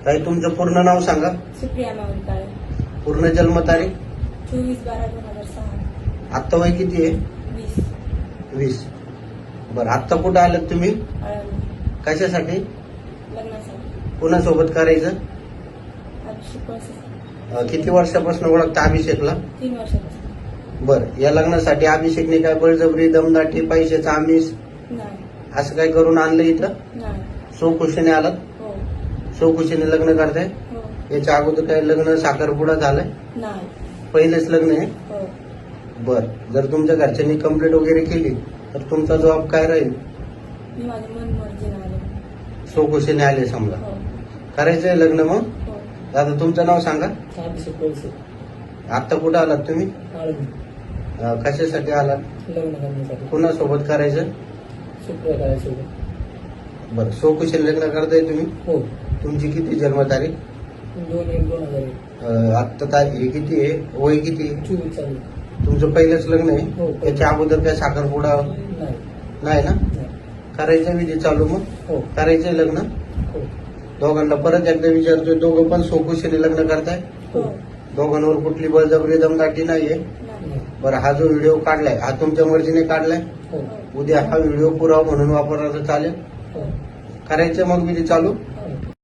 ताई तुमचं पूर्ण नाव सांगा. सुप्रिया माऊली काळे. पूर्ण जन्मतारीख. 24/12/2006. आत्ता वय किती आहे? 20. 20. बरं, आत्ता कुठं आलात तुम्ही? आळंदी. कशासाठी? लग्नासाठी. कुणासोबत करायचं? अभिषेक process. किती वर्षापासून ओळखता अभिषेकला? 3 वर्षापासून. बरं, या लग्नासाठी अभिषेकने काय बळजबरी, दमदाटी, पैशाचा आमिष नाही. असं काय करून आणलं इथं? नाही. स्वखुशीने आलात? हो. स्वखुशीने लग्न करताय? हो. याच्या अगोदर काय लग्न साखरपुडा झालाय? नाही. पहिलेच लग्न आहे? हो. बर, जर तुमच्या घरच्यांनी कंप्लेंट वगैरे केली तर तुमचा जबाब काय राहील? मी माझी मनमर्जीने आले. स्वखुशीने आले समजा. हो. करायचंय लग्न मग? हो. दादा तुमचं नाव सांगा. अभिषेक पैसे आता कुठं आलात तुम्ही? आळंदी. कशासाठी आलात? लग्न करण्यासाठी. कुणासोबत करायचं? सुप्रिया काळे. बरं, स्वखुशीने लग्न करताय तुम्ही? हो. तुमची किती जन्मतारीख? 2/1/2001. आत्ता तारीख हे किती आहे? वय किती आहे? 24 चालू. तुमचं पहिलंच लग्न आहे? हो. त्याच्या अगोदर काय साखरपुडा नाही. नाही ना? नाही. करायचं विधी चालू मग? हो. करायचंय लग्न? हो. दोघांना परत एकदा विचारतोय, दोघं पण स्वखुशीने लग्न करताय? हो. दोघांवर कुठली बळजबरी, दमदाटी नाहीये? नाही. नाही. बरं, हा जो व्हिडिओ काढलाय हा तुमच्या मर्जीने काढलाय? हो. उद्या हा व्हिडिओ पुरावा म्हणून वापरला तर चालेल? हो. करायचं मग विधी चालू?